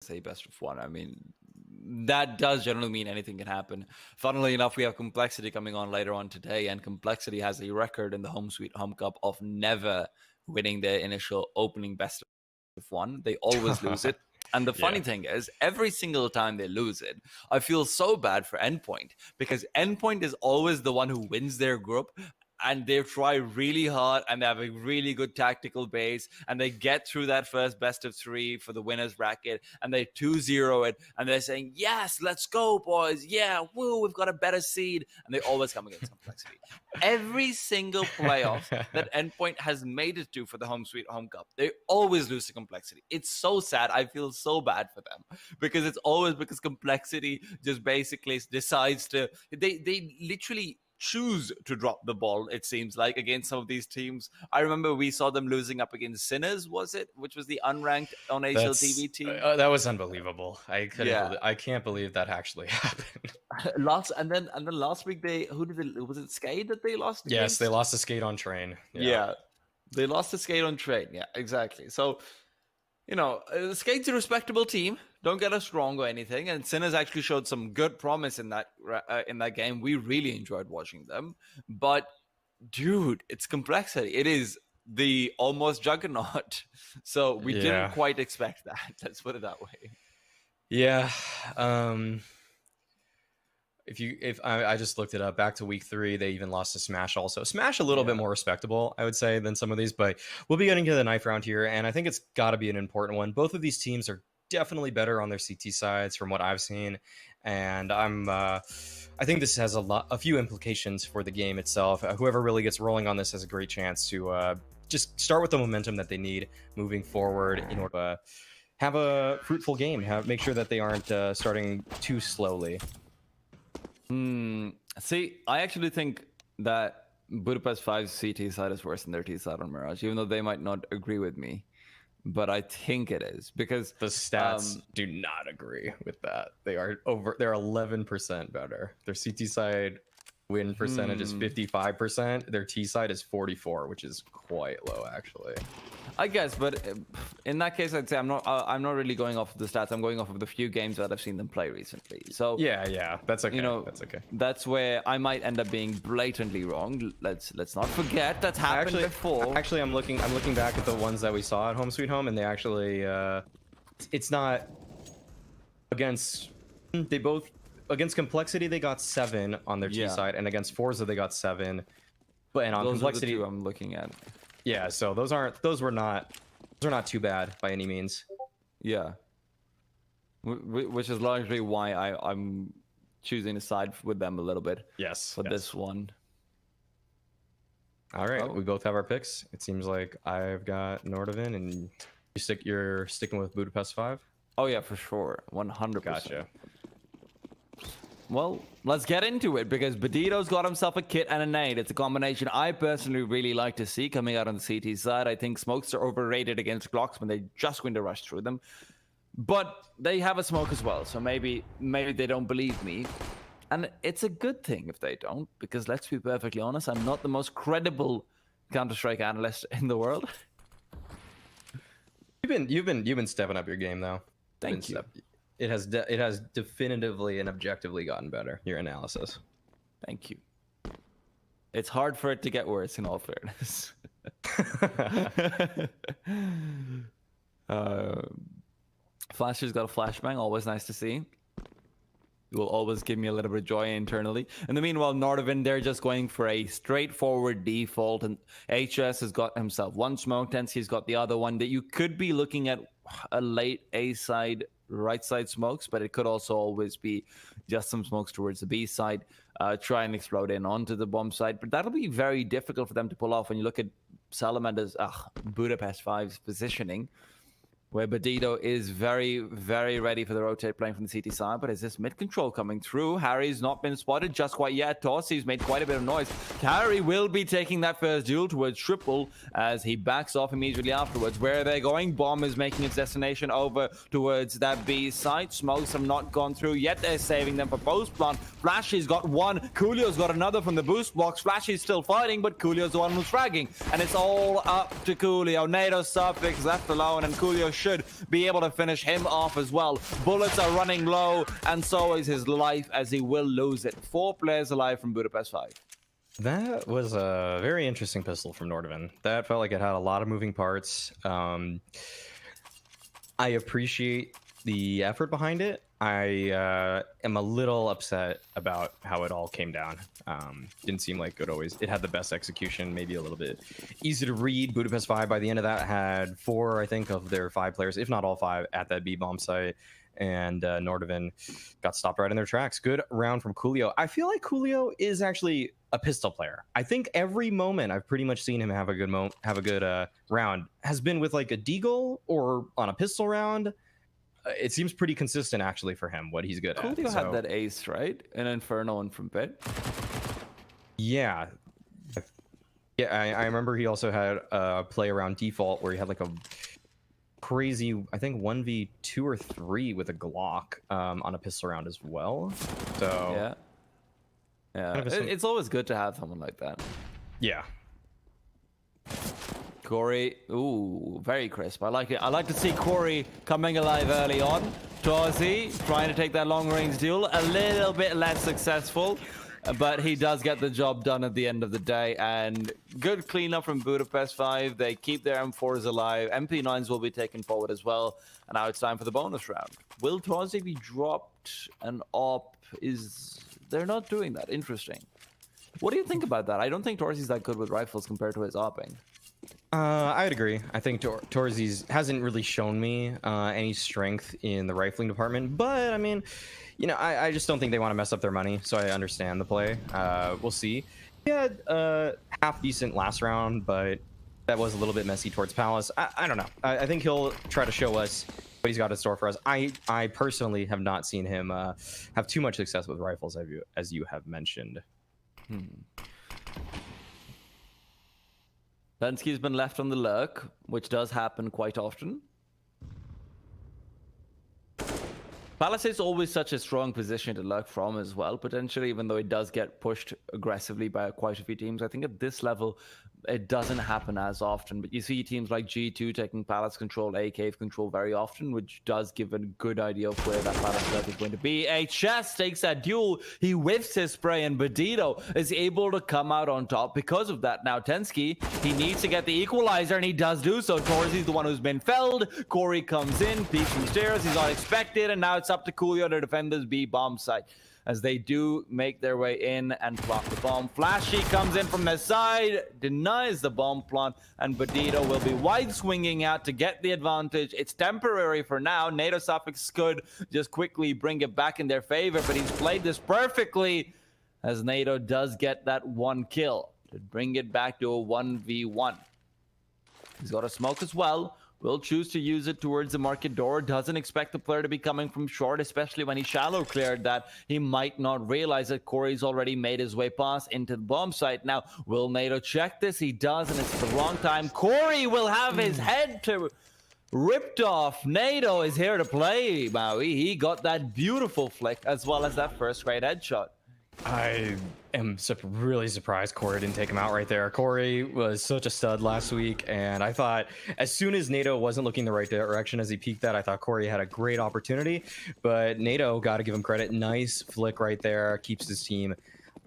say best of one. I mean, that does generally mean anything can happen. Funnily enough, we have Complexity coming on later on today, and Complexity has a record in the Home Sweet Home Cup of never winning their initial opening best of one. They always lose it. And the funny thing is, every single time they lose it, I feel so bad for Endpoint, because Endpoint is always the one who wins their group. And they try really hard, and they have a really good tactical base, and they get through that first best of three for the winners bracket, and they 2-0 it, and they're saying, yes, let's go, boys. Yeah, woo, we've got a better seed. And they always come against Complexity. Every single playoff that Endpoint has made it to for the Home Sweet Home Cup, they always lose to Complexity. It's so sad. I feel so bad for them, because it's always because Complexity just basically decides to, they literally choose to drop the ball, it seems like, against some of these teams. I remember we saw them losing up against Sinners, was it? Which was the unranked on HLTV team. That was unbelievable. I can't believe that actually happened. And then last week was it Skate that they lost against? Yes, they lost to Skate on Train. Yeah, they lost to Skate on Train. Yeah, exactly. So, Skate's a respectable team. Don't get us wrong or anything. And Sinners actually showed some good promise in that game. We really enjoyed watching them. But, dude, it's Complexity. It is the almost juggernaut. So we didn't quite expect that. Let's put it that way. Yeah. If I just looked it up, back to week 3, they even lost to Smash also. Smash a little bit more respectable, I would say, than some of these, but we'll be getting to the knife round here, and I think it's got to be an important one. Both of these teams are definitely better on their CT sides from what I've seen, and I think this has a few implications for the game itself. Whoever really gets rolling on this has a great chance to just start with the momentum that they need moving forward in order to have a fruitful game, make sure that they aren't starting too slowly. See, I actually think that Budapest 5's CT side is worse than their T side on Mirage, even though they might not agree with me. But I think it is, because the stats do not agree with that. They're 11% better. Their CT side win percentage is 55%. Their T side is 44%, which is quite low, actually. I guess, but in that case, I'd say I'm not really going off of the stats. I'm going off of the few games that I've seen them play recently. So yeah, that's okay. That's okay. That's where I might end up being blatantly wrong. Let's not forget that's happened before. Actually, I'm looking back at the ones that we saw at Home Sweet Home, and they actually it's not against against Complexity they got 7 on their T side, and against Forza they got 7. But on Complexity, are the two I'm looking at. Yeah, so those are not too bad by any means. Yeah, which is largely why I'm choosing to side with them a little bit. Yes, for this one. All right, we both have our picks. It seems like I've got Nordavind, and you're sticking with Budapest 5. Oh yeah, for sure, 100%. Gotcha. Well, let's get into it, because Badito's got himself a kit and a nade. It's a combination I personally really like to see coming out on the CT side. I think smokes are overrated against Glocks when they just going to rush through them. But they have a smoke as well, so maybe they don't believe me. And it's a good thing if they don't, because let's be perfectly honest, I'm not the most credible Counter-Strike analyst in the world. You've been stepping up your game, though. Thank you. It has definitively and objectively gotten better, your analysis. Thank you. It's hard for it to get worse, in all fairness. Flasher's got a flashbang, always nice to see. It will always give me a little bit of joy internally. In the meanwhile, Nordavind, they're just going for a straightforward default, and HS has got himself one smoke, Tensy's got the other one. That you could be looking at a late A side, right side smokes, but it could also always be just some smokes towards the B side, try and explode in onto the bomb side. But that'll be very difficult for them to pull off when you look at Salamander's Budapest 5's positioning, where Badito is very, very ready for the rotate playing from the CT side. But is this mid control coming through? Harry's not been spotted just quite yet. Tossi's made quite a bit of noise. Harry will be taking that first duel towards triple as he backs off immediately afterwards. Where are they going? Bomb is making its destination over towards that B site. Smokes have not gone through yet. They're saving them for post-plant. Flashy's got one. Coolio's got another from the boost blocks. Flashy's still fighting, but Coolio's the one who's fragging. And it's all up to Coolio. NATO Suffix left alone, and Coolio should be able to finish him off as well. Bullets are running low, and so is his life, as he will lose it. 4 players alive from Budapest 5. That was a very interesting pistol from Nordavind. That felt like it had a lot of moving parts. I appreciate the effort behind it. I am a little upset about how it all came down. Didn't seem like it had the best execution, maybe a little bit easy to read. Budapest 5 by the end of that had 4, I think, of their 5 players, if not all 5, at that B bomb site. And Nordavind got stopped right in their tracks. Good round from Coolio. I feel like Coolio is actually a pistol player. I think every moment I've pretty much seen him have a good round has been with like a deagle or on a pistol round. It seems pretty consistent actually for him, what he's good at. Coolio had that ace, right? An Inferno and from Pit. Yeah. Yeah, I remember he also had a play around default where he had like a crazy, I think 1v2 or 3 with a Glock on a pistol round as well. So yeah, it's always good to have someone like that. Yeah. Corey, ooh, very crisp. I like it. I like to see Corey coming alive early on. Torzi trying to take that long range duel, a little bit less successful, but he does get the job done at the end of the day. And good cleanup from Budapest 5. They keep their M4s alive. MP9s will be taken forward as well. And now it's time for the bonus round. Will Torzi be dropped? An op is... They're not doing that. Interesting. What do you think about that? I don't think Torzi's that good with rifles compared to his opping. I'd agree. I think Torzi's hasn't really shown me any strength in the rifling department, but I mean, you know, I just don't think they want to mess up their money, so I understand the play. We'll see. He had half decent last round, but that was a little bit messy towards Palace. I don't know. I think he'll try to show us what he's got in store for us. I personally have not seen him have too much success with rifles, as you have mentioned. Bensky's been left on the lurk, which does happen quite often. Palace is always such a strong position to lurk from as well, potentially, even though it does get pushed aggressively by quite a few teams. I think at this level, it doesn't happen as often, but you see teams like G2 taking Palace control, A cave control very often, which does give a good idea of where that Palace lurk is going to be. HS takes that duel, he whiffs his spray, and Badito is able to come out on top because of that. Now Tensky, he needs to get the equalizer, and he does do so. Torzi's the one who's been felled. Corey comes in, peeks from stairs, he's not expected, and now it's up to Coolio to defend this B bomb site, as they do make their way in and plant the bomb. Flashy comes in from the side, denies the bomb plant, and Badito will be wide swinging out to get the advantage. It's temporary for now. NATO Suffix could just quickly bring it back in their favor, but he's played this perfectly, as NATO does get that 1 kill to bring it back to a 1v1. He's got a smoke as well. Will choose to use it towards the market door. Doesn't expect the player to be coming from short, especially when he shallow cleared that. He might not realize that Corey's already made his way past into the bomb site. Now, will NATO check this? He does, and it's the wrong time. Corey will have his head ripped off. NATO is here to play, Maui. He got that beautiful flick as well as that first grade headshot. I am really surprised Corey didn't take him out right there. Corey was such a stud last week, and I thought as soon as NATO wasn't looking the right direction as he peeked that, I thought Corey had a great opportunity, but NATO, got to give him credit. Nice flick right there. Keeps his team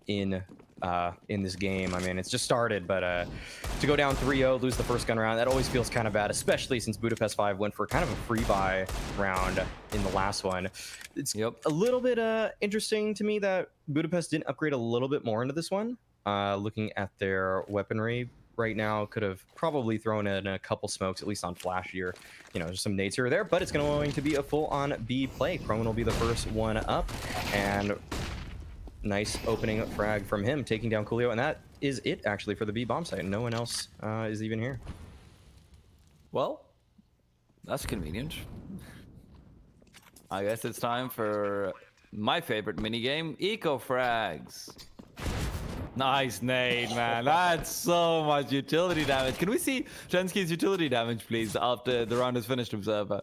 in this game. I mean, it's just started, but to go down 3-0, lose the first gun round, that always feels kind of bad, especially since Budapest 5 went for kind of a free buy round in the last one. It's a little bit interesting to me that Budapest didn't upgrade a little bit more into this one. Looking at their weaponry right now, could have probably thrown in a couple smokes, at least on flash here. You know, there's some nades here or there, but it's going to be a full-on B play. Croman will be the first one up, and nice opening frag from him, taking down Coolio, and that is it actually for the B bomb site. No one else is even here. Well, that's convenient. I guess it's time for my favorite minigame, Eco Frags. Nice nade, man. That's so much utility damage. Can we see Chensky's utility damage, please, after the round is finished, Observer?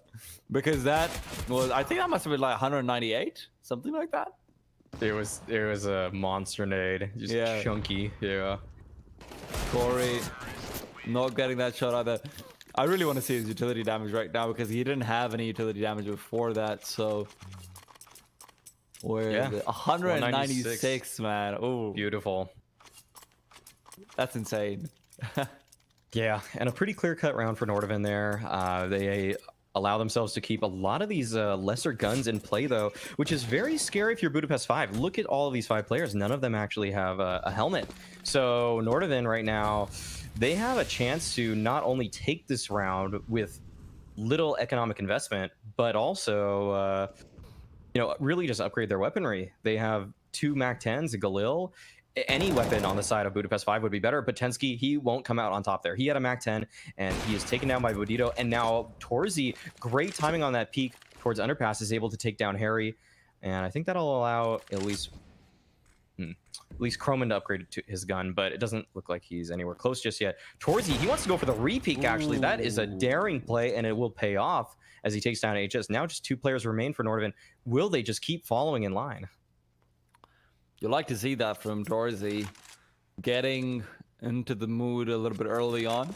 Because that was, I think that must have been like 198, something like that. It was a monster nade, just chunky. Yeah. Corey not getting that shot either. I really want to see his utility damage right now because he didn't have any utility damage before that. So where 196, man. Oh, beautiful. That's insane. Yeah, and a pretty clear-cut round for Nordavind there. They allow themselves to keep a lot of these lesser guns in play, though, which is very scary if you're Budapest 5. Look at all of these 5 players. None of them actually have a helmet. So Nordavind right now, they have a chance to not only take this round with little economic investment, but also, you know, really just upgrade their weaponry. They have 2 MAC-10s, a Galil. Any weapon on the side of Budapest 5 would be better. Potensky, he won't come out on top there. He had a MAC-10, and he is taken down by Bodito. And now Torzy, great timing on that peak towards Underpass, is able to take down Harry. And I think that'll allow at least Croman to upgrade to his gun, but it doesn't look like he's anywhere close just yet. Torzy, he wants to go for the re-peak, actually. That is a daring play, and it will pay off as he takes down HS. Now just 2 players remain for Nordavind. Will they just keep following in line? You like to see that from Torzy, getting into the mood a little bit early on.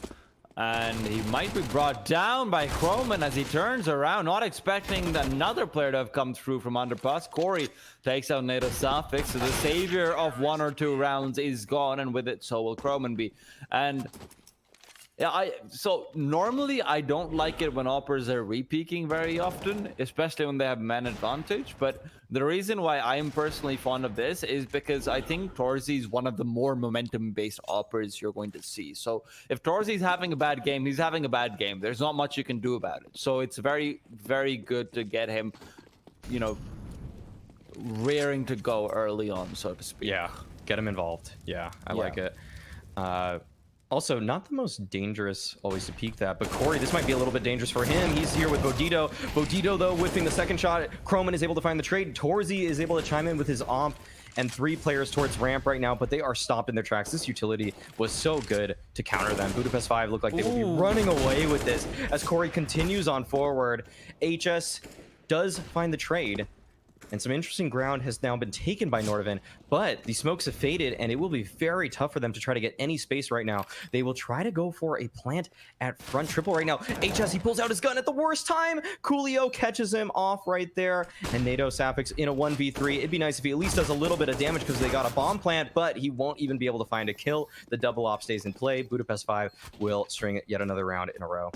And he might be brought down by Croman as he turns around, not expecting another player to have come through from underpass. Corey takes out NATO Safix, so the savior of 1 or 2 rounds is gone, and with it, so will Croman be. And yeah, so normally I don't like it when operas are re-peaking very often, especially when they have man advantage. But the reason why I am personally fond of this is because I think Torzy is one of the more momentum-based operas you're going to see. So if Torzy's having a bad game, he's having a bad game. There's not much you can do about it. So it's very, very good to get him, you know, rearing to go early on, so to speak. Yeah, get him involved. Yeah, I like it. Also, not the most dangerous always to peek that, but Corey, this might be a little bit dangerous for him. He's here with Bodito. Bodito, though, whipping the second shot. Croman is able to find the trade. Torzy is able to chime in with his omp, and 3 players towards ramp right now, but they are stopped in their tracks. This utility was so good to counter them. Budapest 5 look like they will be running away with this as Corey continues on forward. HS does find the trade, and some interesting ground has now been taken by Nordavind, but the smokes have faded, and it will be very tough for them to try to get any space right now. They will try to go for a plant at front triple right now. HS, he pulls out his gun at the worst time. Coolio catches him off right there, and NATO Safix in a 1v3. It'd be nice if he at least does a little bit of damage because they got a bomb plant, but he won't even be able to find a kill. The double op stays in play. Budapest 5 will string yet another round in a row.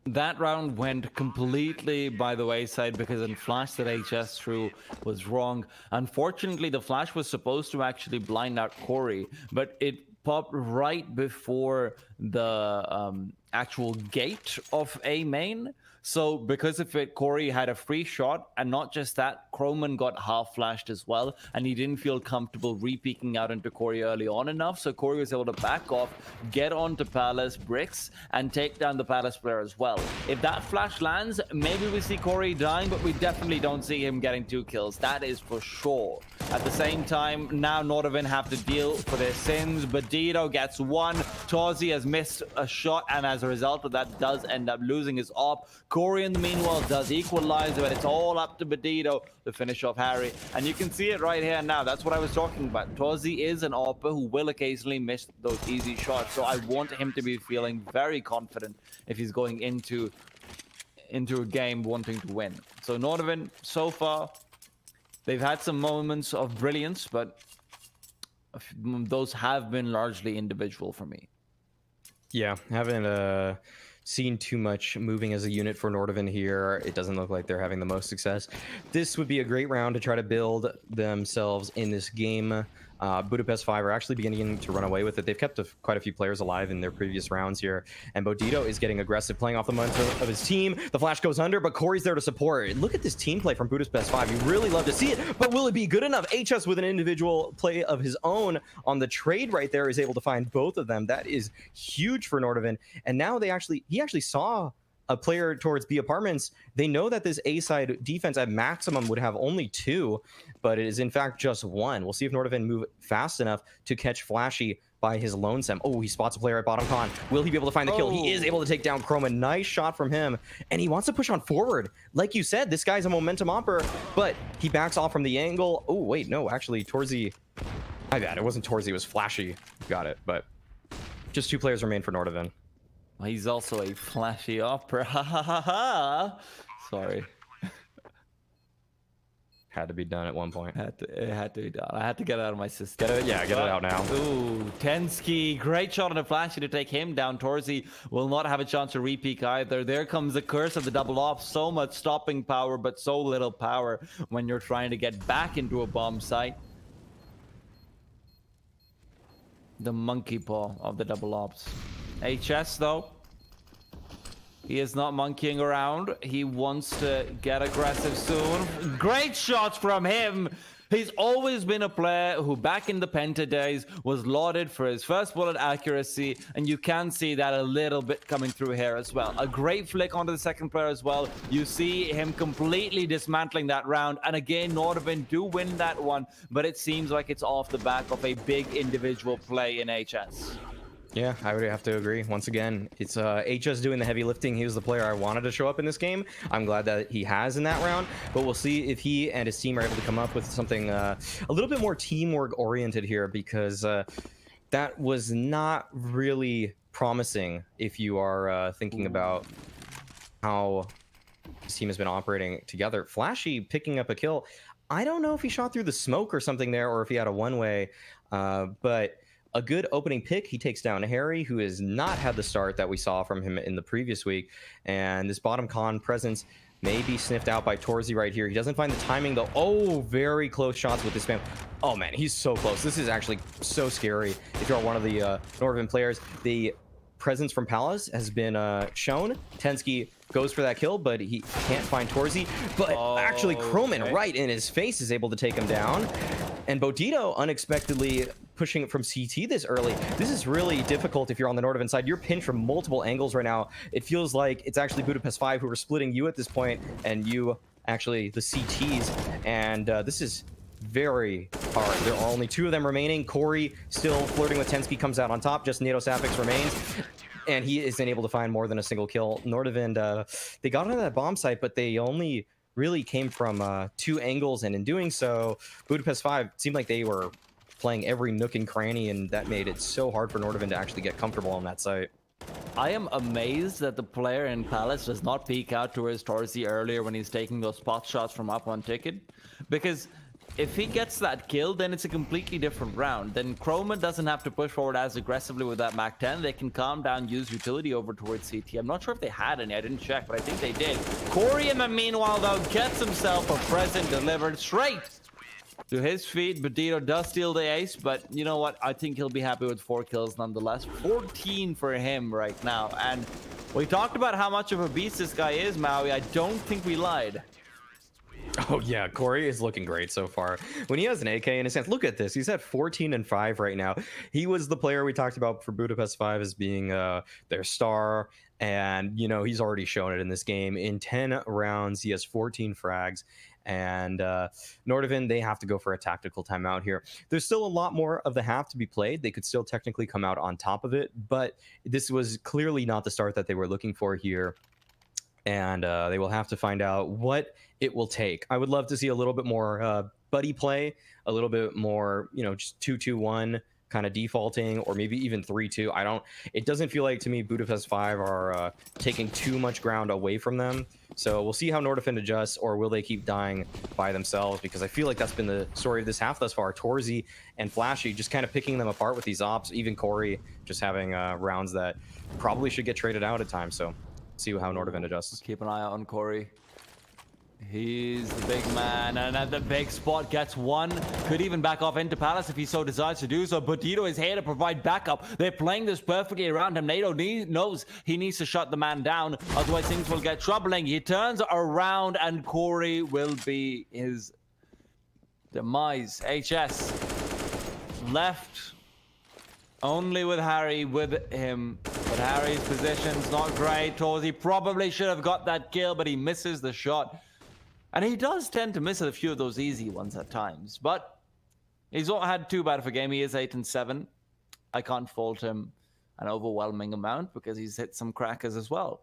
That round went completely by the wayside because the flash that HS threw was wrong. Unfortunately, the flash was supposed to actually blind out Corey, but it popped right before the actual gate of A main. So because of it, Corey had a free shot, and not just that, Croman got half flashed as well, and he didn't feel comfortable re-peeking out into Corey early on enough, so Corey was able to back off, get onto Palace Bricks, and take down the Palace player as well. If that flash lands, maybe we see Corey dying, but we definitely don't see him getting 2 kills. That is for sure. At the same time, now Nordavind have to deal for their sins. Bodito gets 1. Torzy has missed a shot, and as a result of that, does end up losing his op. Corey, in the meanwhile, does equalize, but it's all up to Bodito to finish off Harry. And you can see it right here now. That's what I was talking about. Torzy is an opper who will occasionally miss those easy shots. So I want him to be feeling very confident if he's going into a game wanting to win. So Nordavind, so far, they've had some moments of brilliance, but those have been largely individual for me. Yeah, haven't seen too much moving as a unit for Nordavind here. It doesn't look like they're having the most success. This would be a great round to try to build themselves in this game. Budapest 5 are actually beginning to run away with it. They've kept quite a few players alive in their previous rounds here. And Bodito is getting aggressive, playing off the momentum of his team. The flash goes under, but Corey's there to support. Look at this team play from Budapest 5. You really love to see it, but will it be good enough? HS with an individual play of his own on the trade right there is able to find both of them. That is huge for Nordavind. And now he actually saw a player towards B apartments. They know that this A side defense at maximum would have only 2, but it is in fact just 1. We'll see if Nordavind move fast enough to catch Flashy by his lone sem. Oh, he spots a player at bottom con. Will he be able to find the kill? He is able to take down Chroma. Nice shot from him, and he wants to push on forward. Like you said, this guy's a momentum opper, but he backs off from the angle. Oh wait, no, actually Torzy, my bad, it wasn't Torzy, it was Flashy. Got it. But just 2 players remain for Nordavind. He's also a flashy opera. Ha ha ha ha. Sorry. Had to be done at one point. It had to be done. I had to get it out of my system. Get it out now. Ooh, Tensky. Great shot on a flashy to take him down. Torzy will not have a chance to re-peek either. There comes the curse of the double off. So much stopping power, but so little power when you're trying to get back into a bomb site. The monkey paw of the double ops. HS, though. He is not monkeying around. He wants to get aggressive soon. Great shots from him. He's always been a player who, back in the Penta days, was lauded for his first bullet accuracy, and you can see that a little bit coming through here as well. A great flick onto the second player as well. You see him completely dismantling that round, and again, Nordavind do win that one, but it seems like it's off the back of a big individual play in HS. Yeah, I would have to agree. Once again, it's HS doing the heavy lifting. He was the player I wanted to show up in this game. I'm glad that he has in that round, but we'll see if he and his team are able to come up with something a little bit more teamwork oriented here, because that was not really promising if you are thinking about how this team has been operating together. Flashy picking up a kill. I don't know if he shot through the smoke or something there, or if he had a one-way, but a good opening pick. He takes down Harry, who has not had the start that we saw from him in the previous week. And this bottom con presence may be sniffed out by Torzy right here. He doesn't find the timing, though. Oh, very close shots with this spam. Oh, man, he's so close. This is actually so scary. If you're one of the Nordavind players, the presence from Palace has been shown. Tensky goes for that kill, but he can't find Torzy. But actually, Croman right in his face is able to take him down. And Bodito unexpectedly pushing it from CT this early. This is really difficult if you're on the Nordavind side. You're pinned from multiple angles right now. It feels like it's actually Budapest 5 who are splitting you at this point, and you actually the CTs. And this is very hard. There are only two of them remaining. Corey still flirting with Tensky, comes out on top. Just NATO Sapix remains, and he isn't able to find more than a single kill. Nordavind, they got into that bomb site, but they only really came from two angles, and in doing so, Budapest 5 seemed like they were playing every nook and cranny, and that made it so hard for Nordavind to actually get comfortable on that site. I am amazed that the player in Palace does not peek out towards Torzy earlier when he's taking those spot shots from up on ticket, because if he gets that kill, then it's a completely different round. Then Chroma doesn't have to push forward as aggressively with that Mac 10. They can calm down, use utility over towards CT. I'm not sure if they had any. I didn't check, but I think they did. Corey, in the meanwhile, though, gets himself a present delivered straight to his feet. Badito does steal the ace, but you know what? I think he'll be happy with 4 kills nonetheless. 14 for him right now. And we talked about how much of a beast this guy is, Maui. I don't think we lied. Oh yeah, Corey is looking great so far. When he has an AK in his hands, look at this. He's at 14 and 5 right now. He was the player we talked about for Budapest 5 as being their star, and you know, he's already shown it in this game. In 10 rounds, he has 14 frags. And Nordavind, they have to go for a tactical timeout here. There's still a lot more of the half to be played. They could still technically come out on top of it, but this was clearly not the start that they were looking for here. And they will have to find out what it will take. I would love to see a little bit more buddy play, a little bit more, you know, just 2-2-1 kind of defaulting, or maybe even 3-2. It doesn't feel like to me Budapest 5 are taking too much ground away from them. So we'll see how Nordavind adjusts, or will they keep dying by themselves? Because I feel like that's been the story of this half thus far. Torzy and Flashy just kind of picking them apart with these ops. Even Corey just having rounds that probably should get traded out at times. So see how Nordavind adjusts. Keep an eye out on Corey. He's the big man, and at the big spot gets one. Could even back off into Palace if he so decides to do so. Budito is here to provide backup. They're playing this perfectly around him. NATO knows he needs to shut the man down, otherwise things will get troubling. He turns around, and Corey will be his demise. HS left only with Harry with him, but Harry's position's not great. Torzy probably should have got that kill, but he misses the shot. And he does tend to miss a few of those easy ones at times, but he's not had too bad of a game. He is 8 and 7. I can't fault him an overwhelming amount because he's hit some crackers as well.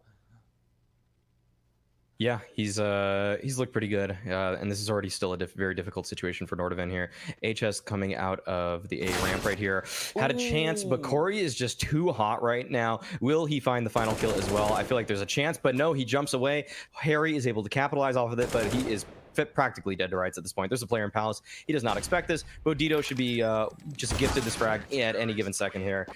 Yeah, he's looked pretty good, and this is already still a very difficult situation for Nordavind here. HS coming out of the A ramp right here had a chance, but Corey is just too hot right now. Will he find the final kill as well? I feel like there's a chance, but no, he jumps away. Harry is able to capitalize off of it, but he is practically dead to rights at this point. There's a player in Palace. He does not expect this. Bodito should be just gifted this frag at any given second here.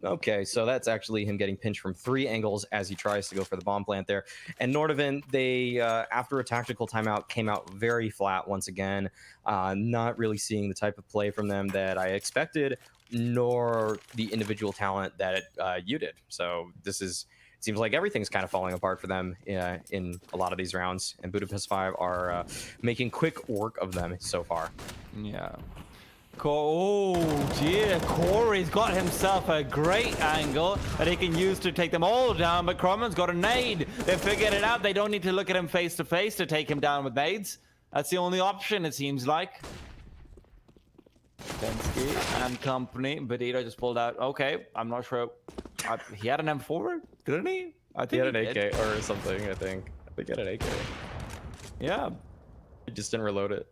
Okay, so that's actually him getting pinched from 3 angles as he tries to go for the bomb plant there. And Nordavind, they, after a tactical timeout, came out very flat once again. Not really seeing the type of play from them that I expected, nor the individual talent that you did. So this is, it seems like everything's kind of falling apart for them in a lot of these rounds. And Budapest 5 are making quick work of them so far. Yeah. Oh dear, Corey's got himself a great angle that he can use to take them all down, but Cromman's got a nade. They figured it out. They don't need to look at him face to face to take him down with nades. That's the only option, it seems like. Pensky and company. Budito just pulled out. Okay, I'm not sure. He had an M4, didn't he? I think he had an AK or something, I think. He had an AK. Yeah. He just didn't reload it.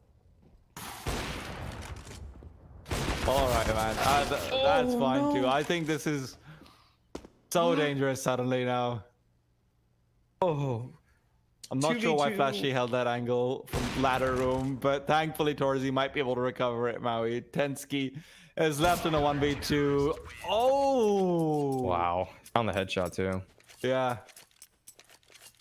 All right, man. That's fine too. I think this is so dangerous suddenly now. Oh, I'm not sure why Flashy held that angle from ladder room, but thankfully Torzi might be able to recover it. Maui Tensky is left in a 1v2. Oh, wow! Found the headshot too. Yeah.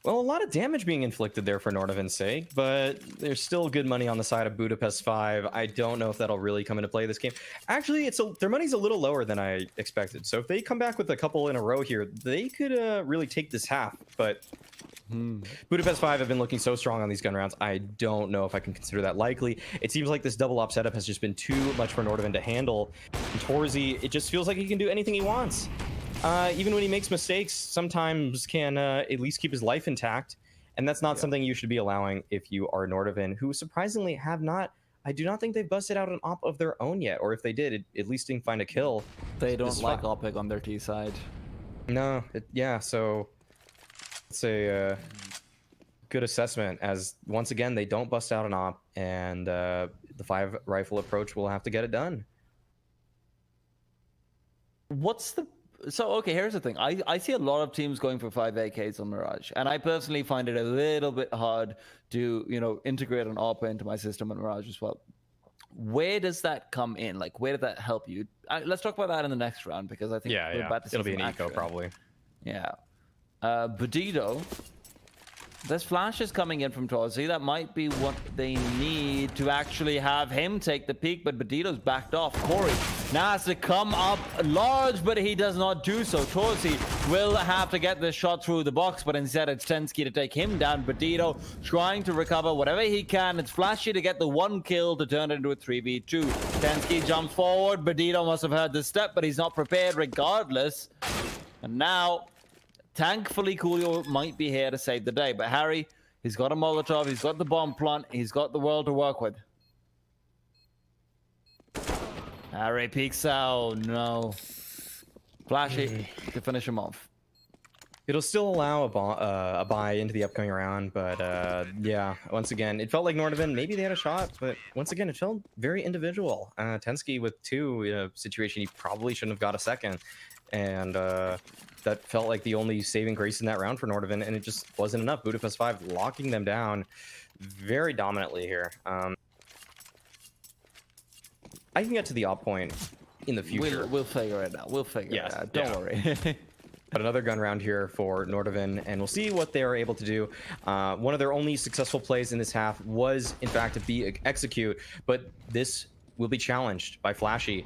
Well, a lot of damage being inflicted there for Nordavind's sake, but there's still good money on the side of Budapest 5. I don't know if that'll really come into play this game. Actually, their money's a little lower than I expected. So if they come back with a couple in a row here, they could really take this half. But Budapest 5 have been looking so strong on these gun rounds. I don't know if I can consider that likely. It seems like this double op setup has just been too much for Nordavind to handle. And Torzi, it just feels like he can do anything he wants. Even when he makes mistakes, sometimes can at least keep his life intact. And that's not something you should be allowing if you are Nordavind, who surprisingly have not, I do not think they've busted out an op of their own yet. Or if they did, at least didn't find a kill. They don't like OPIC on their T side. No, yeah, so it's a good assessment, as once again, they don't bust out an op, and the 5 rifle approach will have to get it done. So, okay, here's the thing. I see a lot of teams going for 5 AKs on Mirage, and I personally find it a little bit hard to, integrate an AWP into my system on Mirage as well. Where does that come in? Like, where did that help you? Let's talk about that in the next round, because I think we're about to see it'll be an action. eco, probably. Yeah. Budito. There's flashes coming in from Torzi. That might be what they need to actually have him take the peak, but Budito's backed off. Corey now has to come up large, but he does not do so. Torzi will have to get this shot through the box, but instead it's Tensky to take him down. Budito trying to recover whatever he can. It's Flashy to get the 1 kill to turn it into a 3v2. Tensky jumps forward. Budito must have heard the step, but he's not prepared regardless. And now, thankfully, Coolio might be here to save the day. But Harry, he's got a Molotov, he's got the bomb plant, he's got the world to work with. Harry peeks out. No. Flashy to finish him off. It'll still allow a buy into the upcoming round, but yeah, once again, it felt like Nordavind, maybe they had a shot, but once again, it felt very individual. Tensky with 2 in a situation he probably shouldn't have got a second. And that felt like the only saving grace in that round for Nordavind, and it just wasn't enough. Budapest 5 locking them down very dominantly here. I can get to the op point in the future. We'll figure it out. We'll figure it out. Don't worry. But another gun round here for Nordavind, and we'll see what they are able to do. One of their only successful plays in this half was, in fact, to execute, but this will be challenged by Flashy.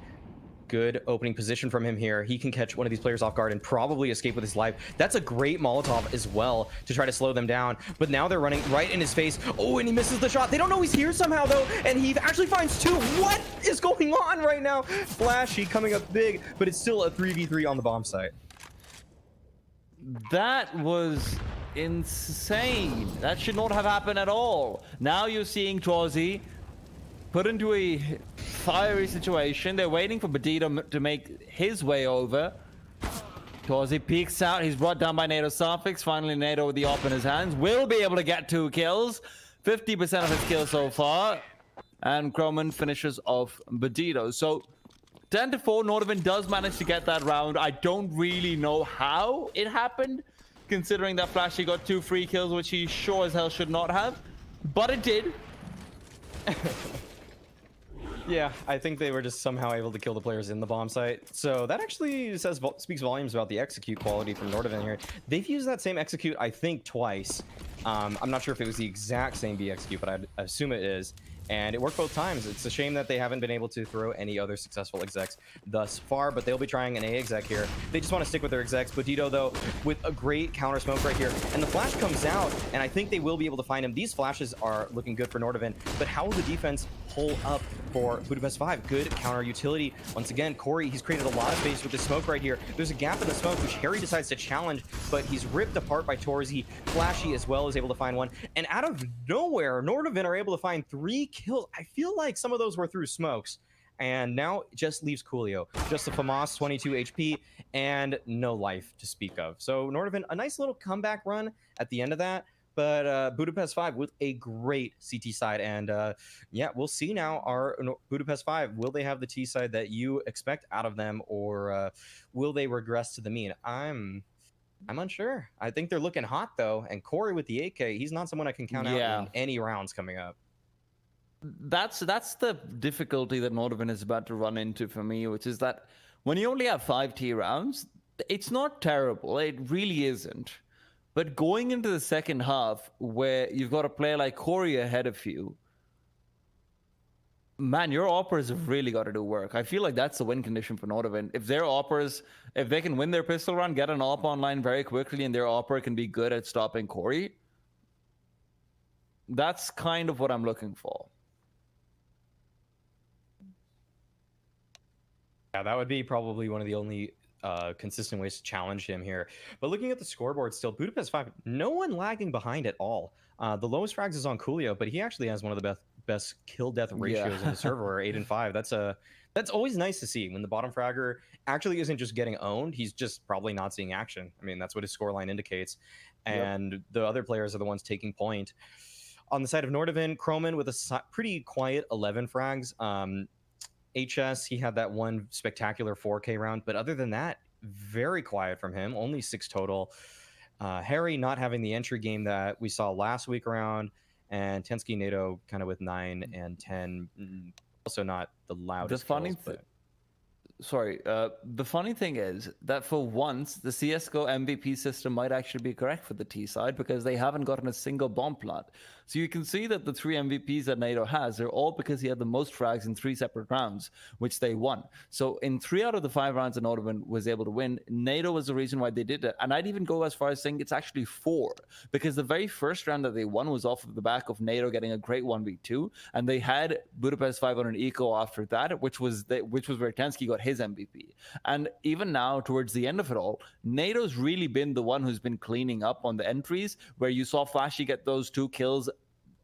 Good opening position from him here. He can catch one of these players off guard and probably escape with his life. That's a great Molotov as well to try to slow them down. But now they're running right in his face. Oh, and he misses the shot. They don't know he's here somehow, though. And he actually finds 2. What is going on right now? Flashy coming up big, but it's still a 3v3 on the bomb site. That was insane. That should not have happened at all. Now you're seeing Torzi put into a fiery situation. They're waiting for Budito to make his way over. Torzy peeks out. He's brought down by NATO Suffix. Finally, NATO with the op in his hands will be able to get 2 kills. 50% of his kills so far. And Croman finishes off Badito. So 10-4, Nordavind does manage to get that round. I don't really know how it happened, considering that Flashy got 2 free kills, which he sure as hell should not have. But it did. Yeah, I think they were just somehow able to kill the players in the bomb site. So that actually speaks volumes about the execute quality from Nordavind here. They've used that same execute, I think, twice. I'm not sure if it was the exact same B execute, but I assume it is. And it worked both times. It's a shame that they haven't been able to throw any other successful execs thus far, but they'll be trying an A exec here. They just want to stick with their execs. Budito, though, with a great counter smoke right here. And the flash comes out, and I think they will be able to find him. These flashes are looking good for Nordavind, but how will the defense pull up for Budapest 5? Good counter utility. Once again, Corey, he's created a lot of space with the smoke right here. There's a gap in the smoke, which Harry decides to challenge, but he's ripped apart by Torzy. Flashy as well is able to find one. And out of nowhere, Nordavind are able to find 3 kills. I feel like some of those were through smokes. And now it just leaves Coolio. Just a FAMAS 22 HP and no life to speak of. So Nordavind, a nice little comeback run at the end of that. But Budapest 5 with a great CT side. And yeah, we'll see now our Budapest 5. Will they have the T side that you expect out of them? Or will they regress to the mean? I'm unsure. I think they're looking hot, though. And Corey with the AK, he's not someone I can count out in any rounds coming up. That's the difficulty that Nordavind is about to run into for me, which is that when you only have 5 T rounds, it's not terrible. It really isn't. But going into the second half, where you've got a player like Corey ahead of you, man, your operas have really got to do work. I feel like that's the win condition for Nordavind. If their operas, if they can win their pistol round, get an op online very quickly, and their opera can be good at stopping Corey, that's kind of what I'm looking for. Yeah, that would be probably one of the only consistent ways to challenge him here. But looking at the scoreboard still, Budapest 5, no one lagging behind at all. The lowest frags is on Coolio, but he actually has one of the best kill-death ratios in the server, 8 and 5. That's always nice to see when the bottom fragger actually isn't just getting owned. He's just probably not seeing action. I mean, that's what his scoreline indicates. And the other players are the ones taking point. On the side of Nordavind, Croman with a pretty quiet 11 frags. HS, he had that one spectacular 4K round, but other than that, very quiet from him, only 6 total. Harry not having the entry game that we saw last week around, and Tensky NATO kind of with 9 and 10, also not the loudest. The funny thing is that for once, the CSGO MVP system might actually be correct for the T side, because they haven't gotten a single bomb plant. So you can see that the 3 MVPs that NATO has, they're all because he had the most frags in 3 separate rounds, which they won. So in 3 out of the 5 rounds that Nordavind was able to win, NATO was the reason why they did it. And I'd even go as far as saying it's actually 4, because the very first round that they won was off of the back of NATO getting a great 1v2, and they had Budapest 5 on an eco after that, which was where Tensky got his MVP. And even now, towards the end of it all, NATO's really been the one who's been cleaning up on the entries, where you saw Flashy get those 2 kills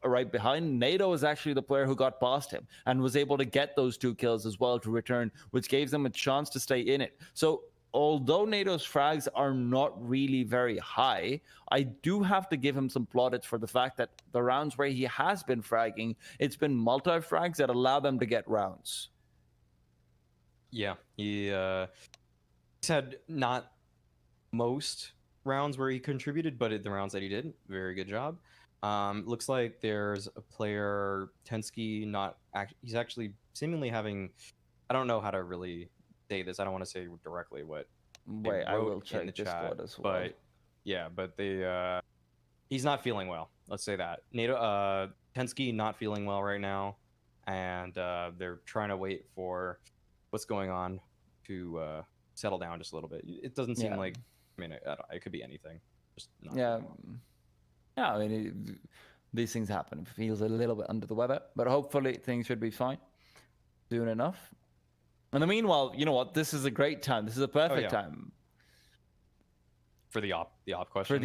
right behind. NATO is actually the player who got past him and was able to get those 2 kills as well to return, which gave them a chance to stay in it. So although NATO's frags are not really very high, I do have to give him some plaudits for the fact that the rounds where he has been fragging, it's been multi-frags that allow them to get rounds. Yeah, he's had not most rounds where he contributed, but the rounds that he did, very good job. Looks like there's a player, Tensky, he's actually seemingly having, I don't know how to really say this. I don't want to say directly what. Wait, I will check the Discord as well. But yeah, but he's not feeling well. Let's say that. Tensky not feeling well right now, and they're trying to wait for what's going on to settle down just a little bit. It doesn't seem like, I mean, it could be anything. Just not Yeah, I mean, these things happen. It feels a little bit under the weather, but hopefully things should be fine soon enough. In the meanwhile, you know what? This is a great time. This is a perfect time. For the op question.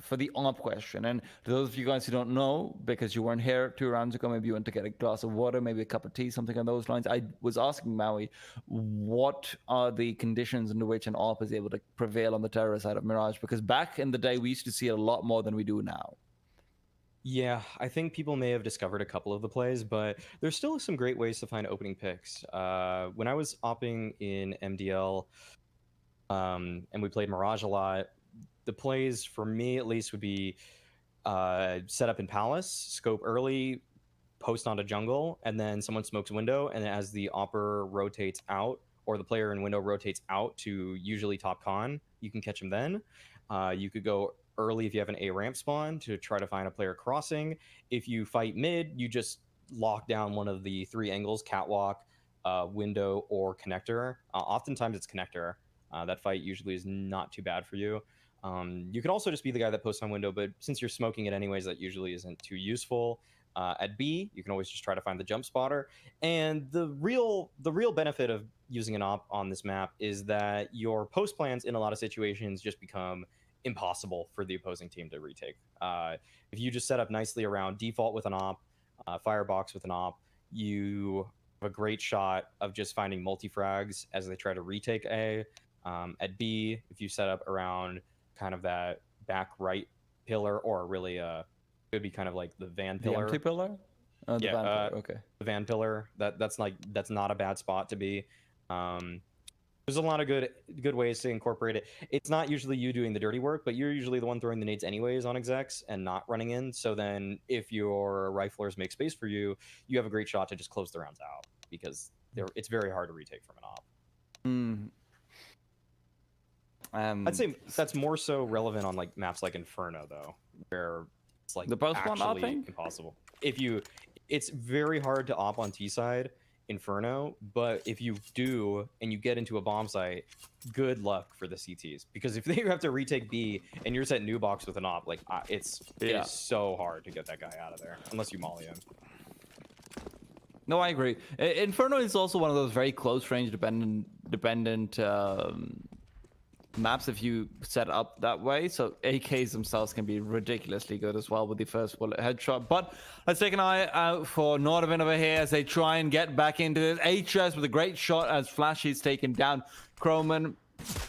For the op question. And to those of you guys who don't know, because you weren't here 2 rounds ago, maybe you went to get a glass of water, maybe a cup of tea, something on those lines. I was asking Maui, what are the conditions under which an op is able to prevail on the terror side of Mirage? Because back in the day, we used to see it a lot more than we do now. Yeah, I think people may have discovered a couple of the plays, but there's still some great ways to find opening picks. When I was opping in MDL, and we played Mirage a lot, the plays for me at least would be set up in Palace, scope early, post onto jungle, and then someone smokes window, and as the opper rotates out, or the player in window rotates out to usually top con, you can catch him then. You could go early if you have an A ramp spawn to try to find a player crossing. If you fight mid, you just lock down one of the 3 angles, catwalk, window, or connector. Oftentimes it's connector. That fight usually is not too bad for you. You could also just be the guy that posts on window, but since you're smoking it anyways, that usually isn't too useful. At B, you can always just try to find the jump spotter. And the real benefit of using an op on this map is that your post plans in a lot of situations just become impossible for the opposing team to retake. If you just set up nicely around default with an op, firebox with an op, you have a great shot of just finding multi-frags as they try to retake A. At B, if you set up around kind of that back right pillar, or really could be kind of like the van pillar. The empty pillar? The yeah, van pillar. Okay. The van pillar. That's not a bad spot to be. There's a lot of good ways to incorporate it. It's not usually you doing the dirty work, but you're usually the one throwing the nades anyways on execs and not running in. So then if your riflers make space for you, you have a great shot to just close the rounds out, because it's very hard to retake from an op. I'd say that's more so relevant on like maps like Inferno, though, where it's like the post one actually opping? Impossible. It's very hard to op on T side Inferno, but if you do and you get into a bomb site, good luck for the CTs, because if they have to retake B and you're set new box with an op, like it is so hard to get that guy out of there unless you molly him. No, I agree. Inferno is also one of those very close range dependent maps if you set up that way. So AKs themselves can be ridiculously good as well with the first bullet headshot. But let's take an eye out for Nordavind over here as they try and get back into this. HS with a great shot as Flashy's taken down. Croman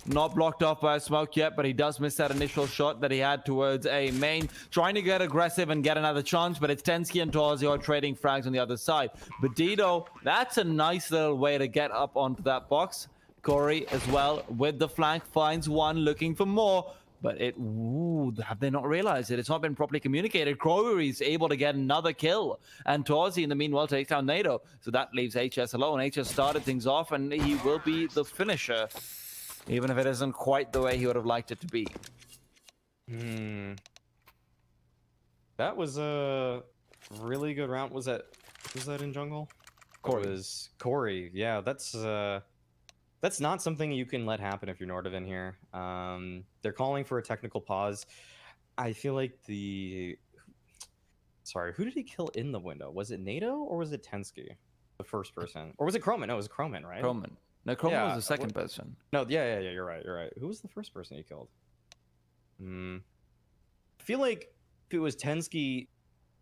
not blocked off by a smoke yet, but he does miss that initial shot that he had towards A main. Trying to get aggressive and get another chance, but it's Tensky and Torzi are trading frags on the other side. Badito, that's a nice little way to get up onto that box. Corey as well with the flank, finds one, looking for more, but have they not realized it? It's not been properly communicated. Corey is able to get another kill, and Torzi in the meanwhile takes down NATO, so that leaves HS alone. HS started things off, and he will be the finisher, even if it isn't quite the way he would have liked it to be. That was a really good round. Was that in jungle? Corey. It was Corey. Yeah, that's not something you can let happen if you're Nordavind here. They're calling for a technical pause. I feel like Sorry, who did he kill in the window? Was it NATO or was it Tensky? The first person. Or was it Croman? No, it was Croman, right? Croman. No, Croman was the second person. No, yeah, you're right. Who was the first person he killed? I feel like if it was Tensky,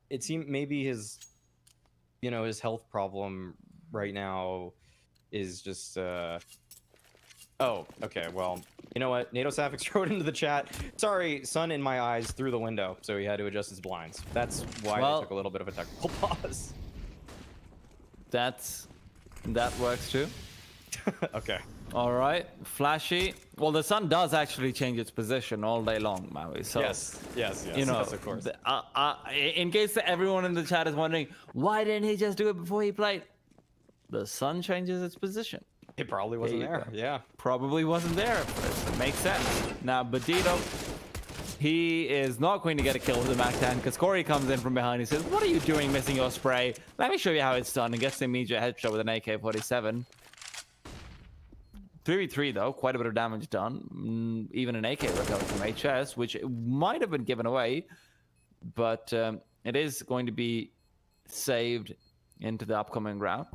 it seemed maybe his health problem right now is just oh, okay, well, you know what? NATO Safix wrote into the chat, sorry, sun in my eyes through the window, so he had to adjust his blinds. That's why they took a little bit of a technical pause. That works too. Okay. All right, Flashy. Well, the sun does actually change its position all day long, Maui. So yes, you know, yes, of course. In case everyone in the chat is wondering, why didn't he just do it before he played? The sun changes its position. It probably wasn't there. Yeah. Probably wasn't there. It makes sense. Now, Badito, he is not going to get a kill with the Mac-10 because Corey comes in from behind. He says, what are you doing missing your spray? Let me show you how it's done, and gets the immediate headshot with an AK-47. 3v3 though, quite a bit of damage done. Even an AK recovered from HS, which might have been given away, but it is going to be saved into the upcoming round.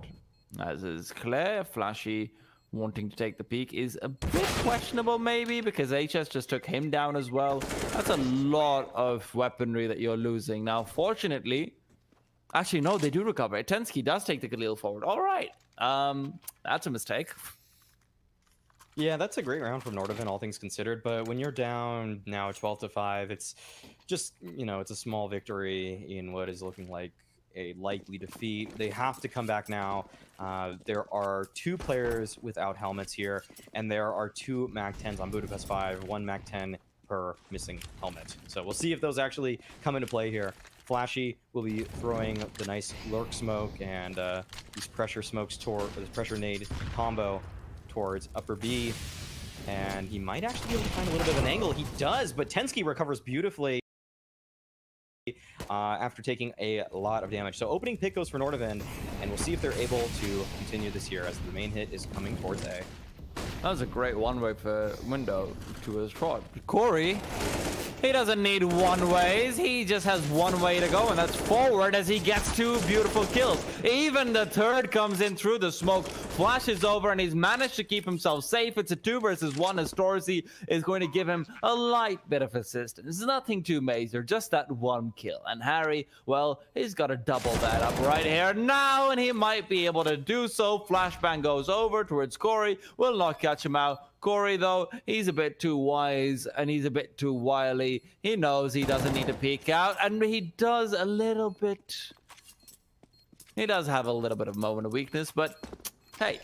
As is Claire, Flashy wanting to take the peak is a bit questionable, maybe, because HS just took him down as well. That's a lot of weaponry that you're losing. Now, fortunately, actually, no, they do recover. Tensky does take the Galil forward. All right. That's a mistake. Yeah, that's a great round from Nordavind, all things considered. But when you're down now 12-5, it's just, it's a small victory in what is looking like a likely defeat. They have to come back now. There are 2 players without helmets here, and there are 2 MAC-10s on Budapest 5, 1 MAC-10 per missing helmet. So we'll see if those actually come into play here. Flashy will be throwing the nice lurk smoke and these pressure smokes toward this pressure nade combo towards upper B, and he might actually be able to find a little bit of an angle. He does, but Tensky recovers beautifully after taking a lot of damage. So opening pick goes for Nordavind, and we'll see if they're able to continue this here as the main hit is coming towards A. That was a great one-way for Window to his trot. Corey, he doesn't need one-ways. He just has one way to go, and that's forward as he gets 2 beautiful kills. Even the third comes in through the smoke, flashes over, and he's managed to keep himself safe. It's a 2 versus 1 as Storzy is going to give him a light bit of assistance. Nothing too major, just that 1 kill. And Harry, well, he's got to double that up right here now, and he might be able to do so. Flashbang goes over towards Corey, will not catch him out. Corey, though, he's a bit too wise and he's a bit too wily. He knows he doesn't need to peek out, and he does a little bit. He does have a little bit of moment of weakness, but hey,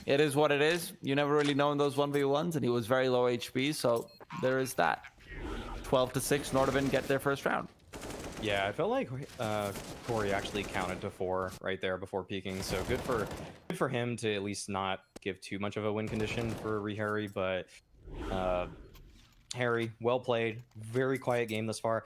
it is what it is. You never really know in those 1v1s, and he was very low HP, so there is that. 12-6, Nordavind get their first round. Yeah, I felt like Corey actually counted to 4 right there before peeking, so good for him to at least not give too much of a win condition for Harry. But Harry, well played, very quiet game thus far.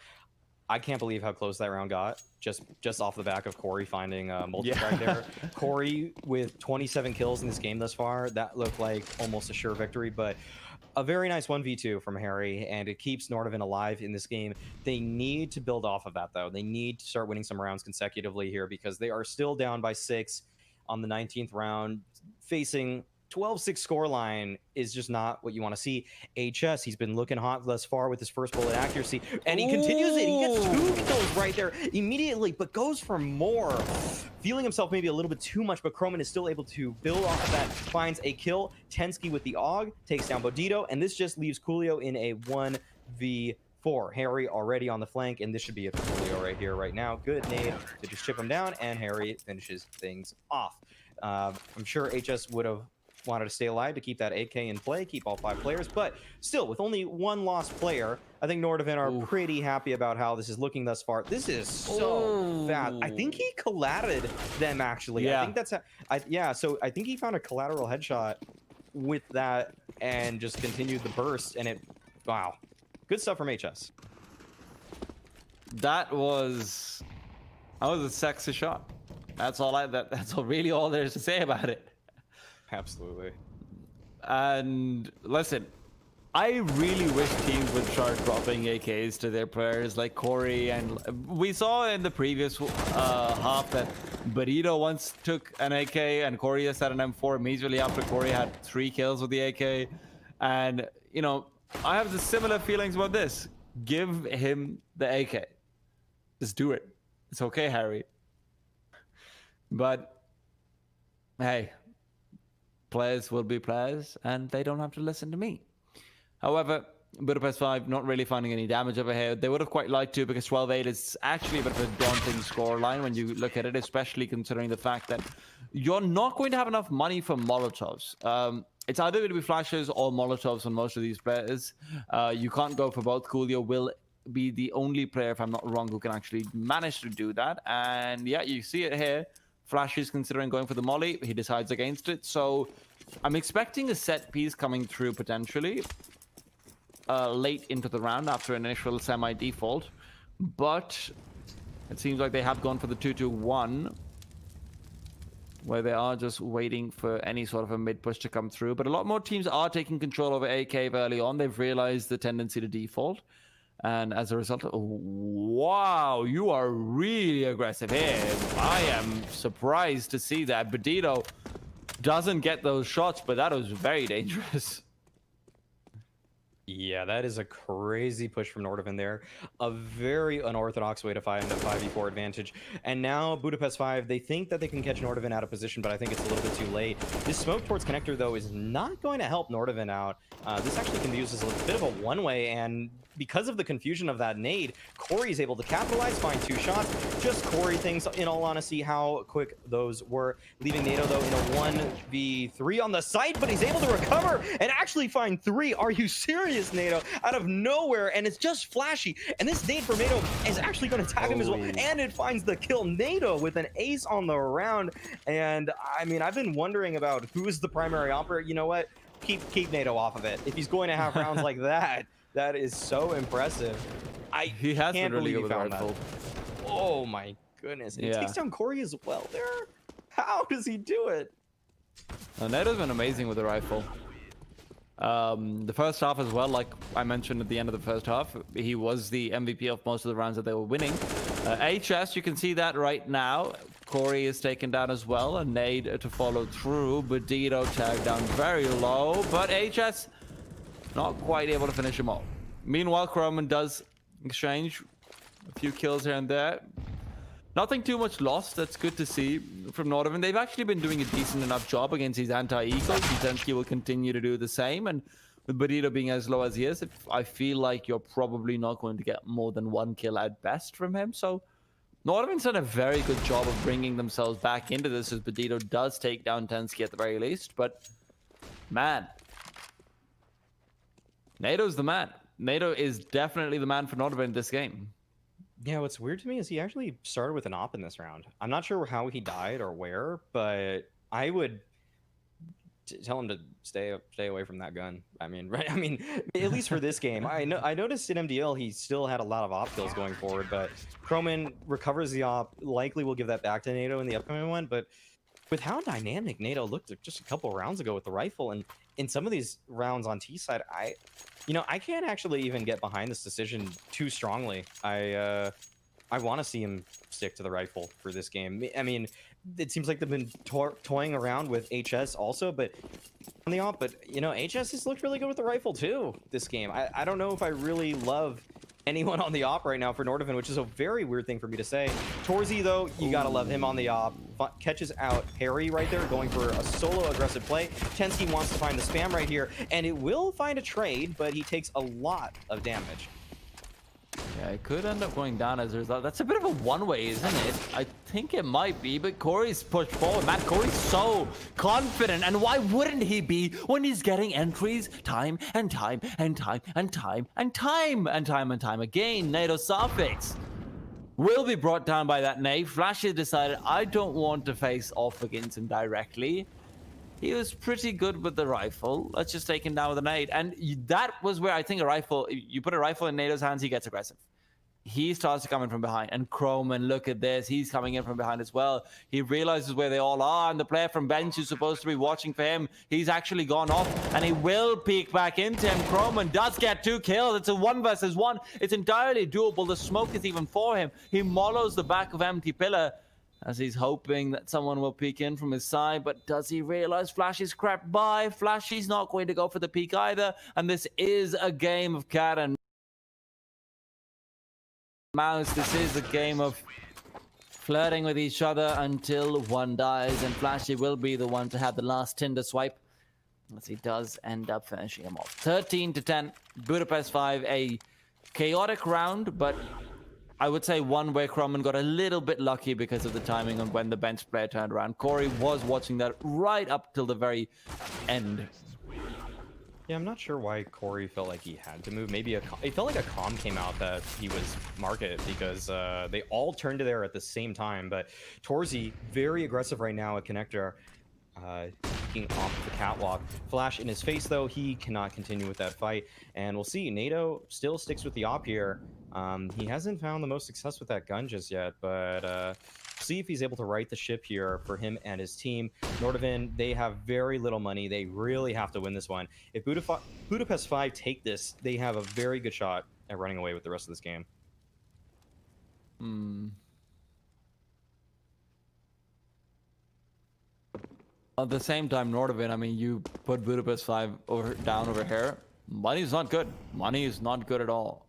I can't believe how close that round got, just off the back of Corey finding multi-strike there. Corey with 27 kills in this game thus far, that looked like almost a sure victory, but a very nice 1v2 from Harry, and it keeps Nordavind alive in this game. They need to build off of that, though. They need to start winning some rounds consecutively here because they are still down by 6 on the 19th round. Facing 12-6 scoreline is just not what you want to see. HS, he's been looking hot thus far with his first bullet accuracy, and he continues it. He gets 2 kills right there immediately, but goes for more. Feeling himself maybe a little bit too much, but Croman is still able to build off of that, finds a kill. Tensky with the AUG, takes down Bodito, and this just leaves Coolio in a 1v4. Harry already on the flank, and this should be it for Coolio right here, right now. Good nade to just chip him down, and Harry finishes things off. I'm sure HS would have wanted to stay alive to keep that AK in play, keep all 5 players, but still, with only 1 lost player, I think Nordavind are pretty happy about how this is looking thus far. This is so fast. I think he collated them, actually. Yeah. I think that's so I think he found a collateral headshot with that and just continued the burst, and wow. Good stuff from HS. That was a sexy shot. That's really all there's to say about it. Absolutely. And listen, I really wish teams would start dropping AKs to their players like Corey, and we saw in the previous half that Burrito once took an AK and Corey has had an M4 immediately after Corey had 3 kills with the AK. And I have the similar feelings about this. Give him the AK. Just do it. It's okay, Harry. But hey, players will be players, and they don't have to listen to me. However, Budapest 5 not really finding any damage over here. They would have quite liked to, because 12-8 is actually a bit of a daunting scoreline when you look at it, especially considering the fact that you're not going to have enough money for Molotovs. It's either going to be flashes or Molotovs on most of these players. You can't go for both. Coolio will be the only player, if I'm not wrong, who can actually manage to do that. And yeah, you see it here. Flash is considering going for the molly. He decides against it. So I'm expecting a set piece coming through potentially late into the round after an initial semi-default. But it seems like they have gone for the 2-2-1, where they are just waiting for any sort of a mid-push to come through. But a lot more teams are taking control over A cave early on. They've realized the tendency to default. And as a result, wow, you are really aggressive here. I am surprised to see that. Badito doesn't get those shots, but that was very dangerous. Yeah, that is a crazy push from Nordavind there. A very unorthodox way to find a 5v4 advantage. And now Budapest 5, they think that they can catch Nordavind out of position, but I think it's a little bit too late. This smoke towards connector, though, is not going to help Nordavind out. This actually can be used as a bit of a one-way, and because of the confusion of that nade, Corey is able to capitalize, find 2 shots. Just Corey things, in all honesty, how quick those were. Leaving NATO, though, in a 1v3 on the site, but he's able to recover and actually find 3. Are you serious, NATO? Out of nowhere, and it's just flashy. And this nade from NATO is actually going to tag him as well, and it finds the kill. NATO with an ace on the round. And, I mean, I've been wondering about who is the primary operator. You know what? Keep NATO off of it. If he's going to have rounds like that, that is so impressive. He has can't been really believe good he with the found rifle. that. Oh my goodness. It takes down Corey as well there. How does he do it? NATO's been amazing with the rifle. The first half as well, like I mentioned at the end of the first half, he was the MVP of most of the rounds that they were winning. HS, you can see that right now. Corey is taken down as well. A nade to follow through. Budito tagged down very low, but HS not quite able to finish him off. Meanwhile, Croman does exchange a few kills here and there. Nothing too much lost. That's good to see from Nordavind. They've actually been doing a decent enough job against these anti-ecos. Zensky will continue to do the same. And with Budito being as low as he is, I feel like you're probably not going to get more than 1 kill at best from him. So Nordavind's done a very good job of bringing themselves back into this, as Budito does take down Tensky at the very least. But man, NATO's the man. NATO is definitely the man for Nordavind this game. Yeah, what's weird to me is he actually started with an op in this round. I'm not sure how he died or where, but I would tell him to stay away from that gun. I mean, right? I mean, at least for this game. I noticed in MDL he still had a lot of op kills going forward, but Croman recovers the op. Likely will give that back to NATO in the upcoming one, but with how dynamic NATO looked just a couple of rounds ago with the rifle, and in some of these rounds on T side, I can't actually even get behind this decision too strongly. I want to see him stick to the rifle for this game. I mean, it seems like they've been toying around with HS also, but on the op. But you know, HS has looked really good with the rifle too this game. I don't know if I really love anyone on the op right now for Nordavind, which is a very weird thing for me to say. Torzy, though, you gotta love him on the op. Catches out Harry right there, going for a solo aggressive play. Tensky wants to find the spam right here, and it will find a trade, but he takes a lot of damage. Yeah, it could end up going down as a result. That's a bit of a one-way, isn't it? I think it might be, but Corey's pushed forward. Man, Corey's so confident, and why wouldn't he be when he's getting entries time and time and time and time and time and time and time again? NATO suffix will be brought down by that nade. Flash has decided, I don't want to face off against him directly. He was pretty good with the rifle. Let's just take him down with a nade. And that was where I think a rifle, you put a rifle in NATO's hands, he gets aggressive. He starts to come in from behind. And Croman, look at this. He's coming in from behind as well. He realizes where they all are. And the player from bench who's supposed to be watching for him, he's actually gone off. And he will peek back into him. Croman does get 2 kills. It's a 1 versus 1. It's entirely doable. The smoke is even for him. He mollows the back of empty pillar, as he's hoping that someone will peek in from his side. But does he realize Flashy's crept by? Flashy's not going to go for the peek either. And this is a game of cat and mouse. This is a game of flirting with each other until one dies. And Flashy will be the one to have the last Tinder swipe, as he does end up finishing him off. 13-10. Budapest 5, a chaotic round, but I would say one where Croman got a little bit lucky because of the timing on when the bench player turned around. Corey was watching that right up till the very end. Yeah, I'm not sure why Corey felt like he had to move. Maybe it felt like a comm came out that he was market, because they all turned to there at the same time. But Torzy, very aggressive right now at connector, peeking off the catwalk. Flash in his face, though, he cannot continue with that fight. And we'll see, NATO still sticks with the op here. He hasn't found the most success with that gun just yet, but see if he's able to right the ship here for him and his team. Nordavind, they have very little money. They really have to win this one. If Budapest 5 take this, they have a very good shot at running away with the rest of this game. At the same time, Nordavind, I mean, you put Budapest 5 down over here. Money's not good. Money is not good at all.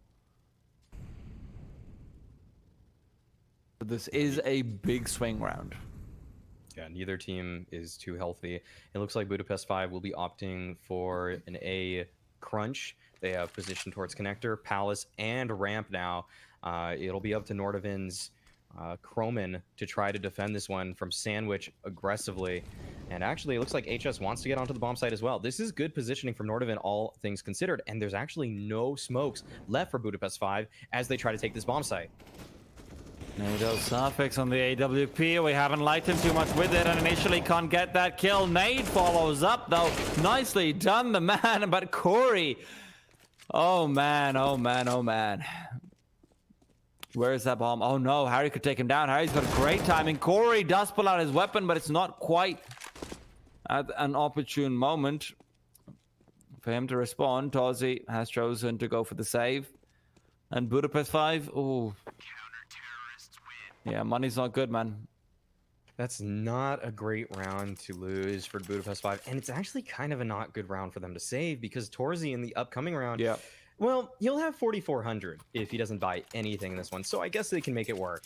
But this is a big swing round. Yeah, neither team is too healthy. It looks like Budapest 5 will be opting for an A crunch. They have position towards connector, palace, and ramp now. It'll be up to Nordavind's Croman to try to defend this one from Sandwich aggressively. And actually, it looks like HS wants to get onto the bomb site as well. This is good positioning from Nordavind, all things considered. And there's actually no smokes left for Budapest 5 as they try to take this bomb site. NATO suffix on the AWP. We haven't liked him too much with it, and initially can't get that kill. Nade follows up, though. Nicely done, the man. But Corey, oh man, oh man, oh man. Where is that bomb? Oh no, Harry could take him down. Harry's got great timing. Corey does pull out his weapon, but it's not quite at an opportune moment for him to respond. Tozzy has chosen to go for the save. And Budapest 5, oh. Yeah, money's not good, man. That's not a great round to lose for Budapest 5. And it's actually kind of a not good round for them to save because Torzy in the upcoming round, well, he'll have 4,400 if he doesn't buy anything in this one. So I guess they can make it work.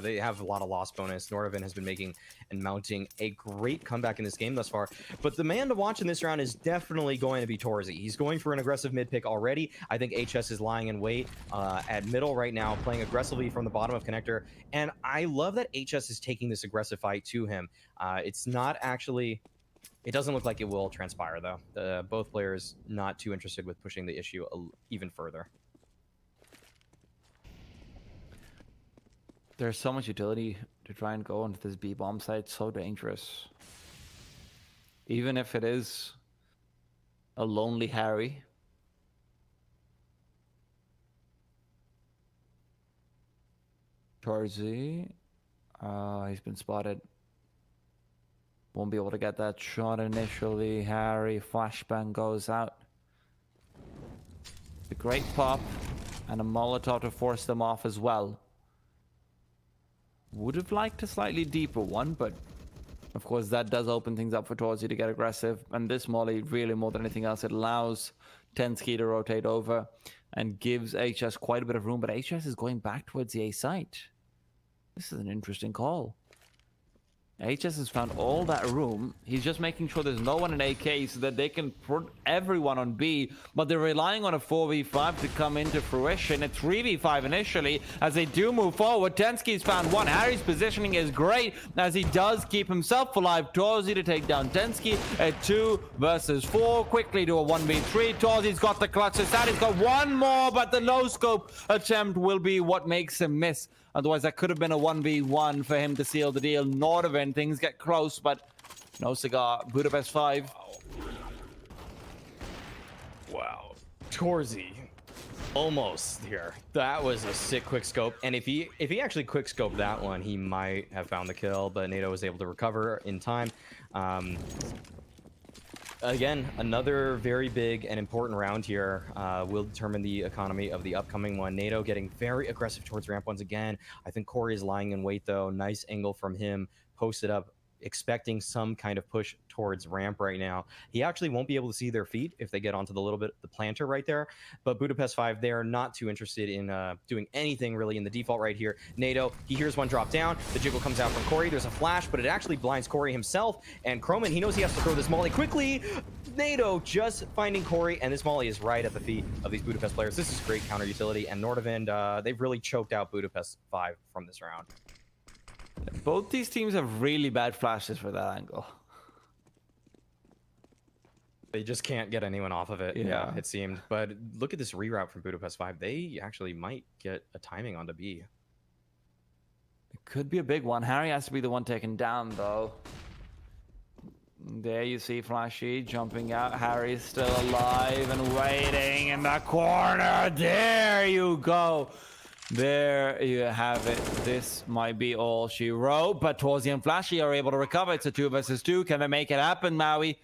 They have a lot of loss bonus. Nordavind has been making and mounting a great comeback in this game thus far. But the man to watch in this round is definitely going to be Torzy. He's going for an aggressive mid pick already. I think HS is lying in wait at middle right now, playing aggressively from the bottom of connector. And I love that HS is taking this aggressive fight to him. It's not actually... It doesn't look like it will transpire, though. Both players not too interested with pushing the issue even further. There's so much utility to try and go onto this B bomb site. So dangerous. Even if it is a lonely Harry. Torzy. He's been spotted. Won't be able to get that shot initially. Harry, flashbang goes out. A great pop and a Molotov to force them off as well. Would have liked a slightly deeper one, but of course that does open things up for Torzy to get aggressive. And this molly, really more than anything else, it allows Tensky to rotate over and gives HS quite a bit of room. But HS is going back towards the A site. This is an interesting call. HS has found all that room. He's just making sure there's no one in AK so that they can put everyone on B, but they're relying on a 4v5 to come into fruition. It's 3v5 initially as they do move forward. Tensky's found one. Harry's positioning is great as he does keep himself alive. Torzy to take down Tensky at 2 versus 4. Quickly to a 1v3. Torzy's got the clutch. He's got one more, but the no scope attempt will be what makes him miss. Otherwise, that could have been a 1v1 for him to seal the deal. Nordavind, things get close, but no cigar. Budapest 5. Wow. Torzy. Almost here. That was a sick quick scope. And if he actually quick scoped that one, he might have found the kill, but NATO was able to recover in time. Again, another very big and important round here will determine the economy of the upcoming one. NATO getting very aggressive towards ramp once again. I think Corey is lying in wait, though. Nice angle from him. Posted up, expecting some kind of push towards ramp right now. He actually won't be able to see their feet if they get onto the planter right there. But Budapest 5, they are not too interested in doing anything really in the default right here. NATO, he hears one drop down. The jiggle comes out from Corey. There's a flash, but it actually blinds Corey himself. And Croman, he knows he has to throw this molly quickly. NATO just finding Corey, and this molly is right at the feet of these Budapest players. This is great counter utility, and Nordavind, they've really choked out Budapest 5 from this round. Both these teams have really bad flashes for that angle. They just can't get anyone off of it. Yeah, it seemed. But look at this reroute from Budapest 5. They actually might get a timing onto B. It could be a big one. Harry has to be the one taken down, though. There you see Flashy jumping out. Harry's still alive and waiting in the corner. There you go. There you have it. This might be all she wrote, but Torzy and Flashy are able to recover. It's a 2 versus 2. Can they make it happen, Maui?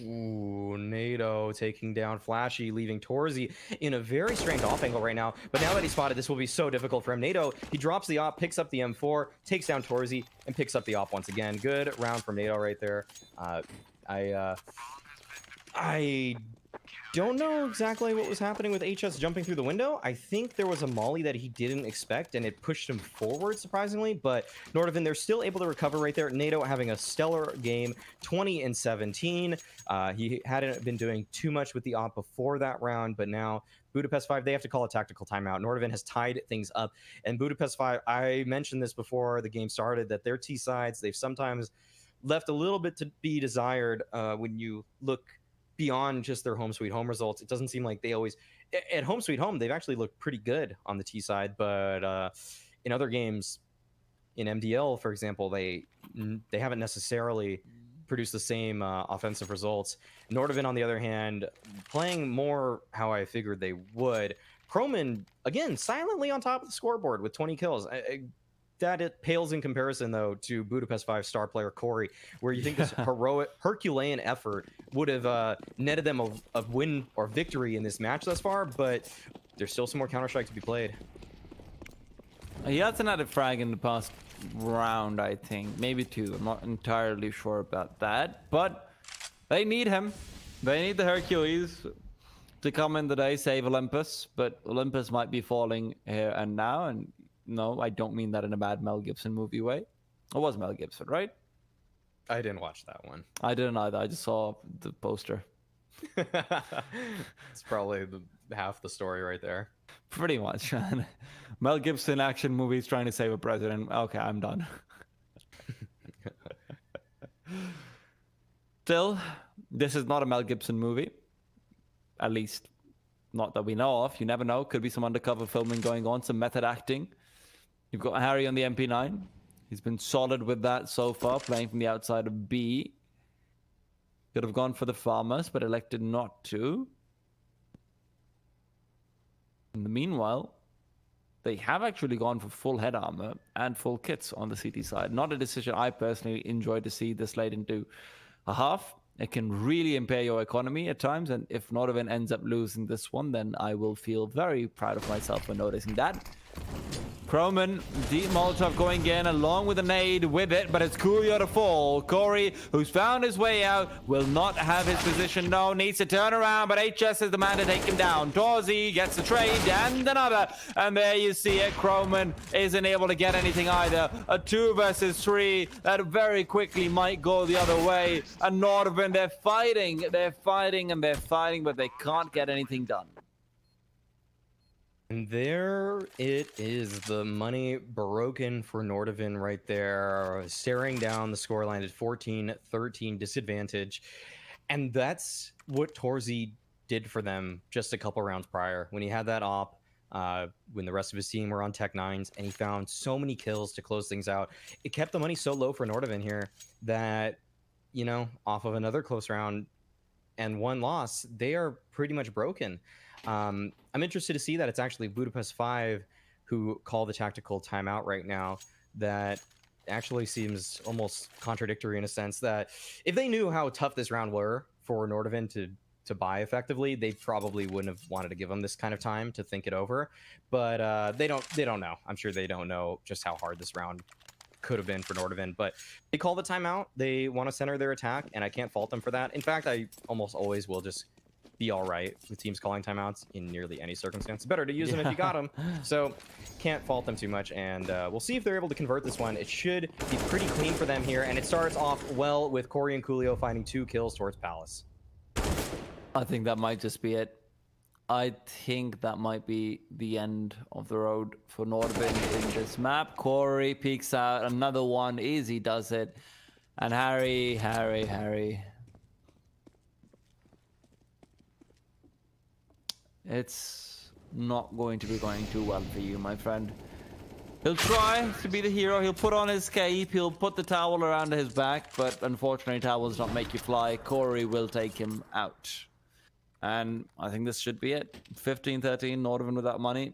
Ooh, NATO taking down Flashy, leaving Torzy in a very strange off angle right now. But now that he's spotted, this will be so difficult for him. NATO, he drops the op, picks up the M4, takes down Torzy, and picks up the op once again. Good round from NATO right there. I don't know exactly what was happening with HS jumping through the window. I think there was a molly that he didn't expect, and it pushed him forward, surprisingly. But Nordavind, they're still able to recover right there. NATO having a stellar game, 20-17. He hadn't been doing too much with the op before that round, but now Budapest 5, they have to call a tactical timeout. Nordavind has tied things up. And Budapest 5, I mentioned this before the game started, that their T sides, they've sometimes left a little bit to be desired when you look beyond just their home sweet home results. It doesn't seem like they always at home sweet home they've actually looked pretty good on the T side, but in other games, in MDL for example, they haven't necessarily produced the same offensive results. Nordavind on the other hand, playing more how I figured they would. Croman again silently on top of the scoreboard with 20 kills. That it pales in comparison, though, to Budapest 5 star player Corey, where you think this heroic Herculean effort would have netted them a win or victory in this match thus far, but there's still some more Counter-Strike to be played. He hasn't had a frag in the past round, I think. Maybe 2. I'm not entirely sure about that, but they need him. They need the Hercules to come in today, save Olympus, but Olympus might be falling here and now, and no, I don't mean that in a bad Mel Gibson movie way. It was Mel Gibson, right? I didn't watch that one. I didn't either. I just saw the poster. It's probably half the story right there. Pretty much. Mel Gibson action movies trying to save a president. Okay, I'm done. Still, this is not a Mel Gibson movie. At least, not that we know of. You never know. Could be some undercover filming going on, some method acting. You've got Harry on the MP9. He's been solid with that so far, playing from the outside of B. Could have gone for the farmers, but elected not to. In the meanwhile, they have actually gone for full head armor and full kits on the CT side. Not a decision I personally enjoy to see this late into a half. It can really impair your economy at times, and if Nordavind ends up losing this one, then I will feel very proud of myself for noticing that. Croman, deep Molotov going in along with a nade with it, but it's Coolio to fall. Corey, who's found his way out, will not have his position known, needs to turn around, but HS is the man to take him down. Torzy gets the trade and another, and there you see it. Croman isn't able to get anything either. A 2 versus 3 that very quickly might go the other way. And Nordavind, they're fighting, but they can't get anything done. And there it is, the money broken for Nordavind right there, staring down the scoreline at 14-13 disadvantage. And that's what Torzy did for them just a couple rounds prior, when he had that op, when the rest of his team were on Tech 9s, and he found so many kills to close things out. It kept the money so low for Nordavind here that, you know, off of another close round and one loss, they are pretty much broken. I'm interested to see that it's actually Budapest 5 who call the tactical timeout right now. That actually seems almost contradictory in a sense that if they knew how tough this round were for Nordavind to buy effectively, they probably wouldn't have wanted to give them this kind of time to think it over. But they don't know. I'm sure they don't know just how hard this round could have been for Nordavind, but they call the timeout. They want to center their attack, and I can't fault them for that. In fact, I almost always will just be all right with teams calling timeouts in nearly any circumstance. It's better to use them if you got them. So can't fault them too much, and we'll see if they're able to convert this one. It should be pretty clean for them here, and it starts off well with Corey and Coolio finding 2 kills towards Palace. I think that might just be it. I think that might be the end of the road for Nordavind in this map. Corey peeks out another one, easy does it, and Harry. It's not going to be going too well for you, my friend. He'll try to be the hero. He'll put on his cape. He'll put the towel around his back, but unfortunately, towels don't make you fly. Corey will take him out. And I think this should be it. 15-13, Nordavind without money.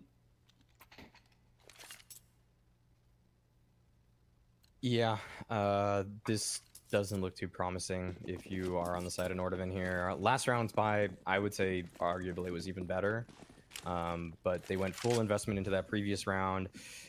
Yeah, this doesn't look too promising if you are on the side of Nordavind here. Last round's buy, I would say, arguably was even better. But they went full investment into that previous round.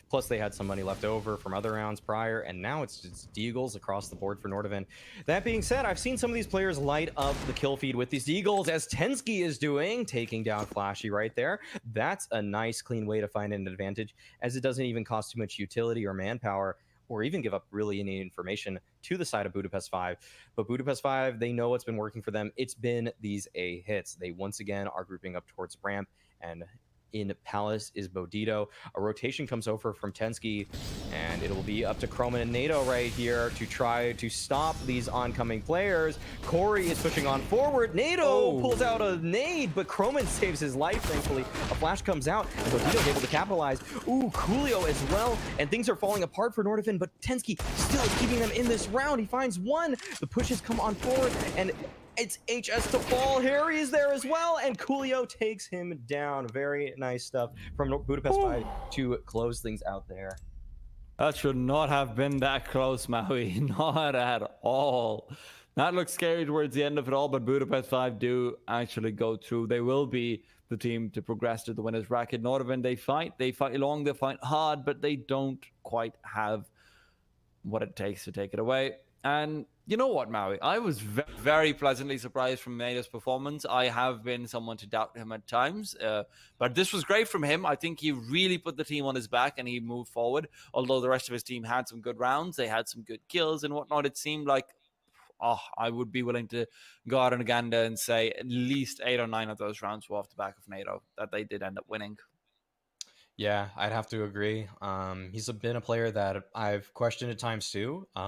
Plus, they had some money left over from other rounds prior, and now it's just deagles across the board for Nordavind. That being said, I've seen some of these players light up the kill feed with these deagles, as Tensky is doing, taking down Flashy right there. That's a nice, clean way to find an advantage, as it doesn't even cost too much utility or manpower, or even give up really any information to the side of Budapest 5. But Budapest 5, they know what's been working for them. It's been these A hits. They once again are grouping up towards ramp, and in Palace is Bodito. A rotation comes over from Tensky, and it will be up to Croman and NATO right here to try to stop these oncoming players. Corey is pushing on forward. NATO pulls out a nade, but Croman saves his life, thankfully. A flash comes out, and Bodito's able to capitalize. Ooh, Coolio as well, and things are falling apart for Nordavind, but Tensky still keeping them in this round. He finds one. The pushes come on forward, and it's HS to fall. Harry is there as well, and Coolio takes him down. Very nice stuff from Budapest 5 to close things out there. That should not have been that close, Maui. Not at all. That looks scary towards the end of it all, but Budapest 5 do actually go through. They will be the team to progress to the winner's bracket. Nordavind, they fight long, they fight hard, but they don't quite have what it takes to take it away. And you know what, Maui? I was very pleasantly surprised from Nato's performance. I have been someone to doubt him at times, but this was great from him. I think he really put the team on his back and he moved forward. Although the rest of his team had some good rounds, they had some good kills and whatnot. It seemed like, I would be willing to go out on Uganda and say at least 8 or 9 of those rounds were off the back of NATO, that they did end up winning. Yeah, I'd have to agree. He's been a player that I've questioned at times too.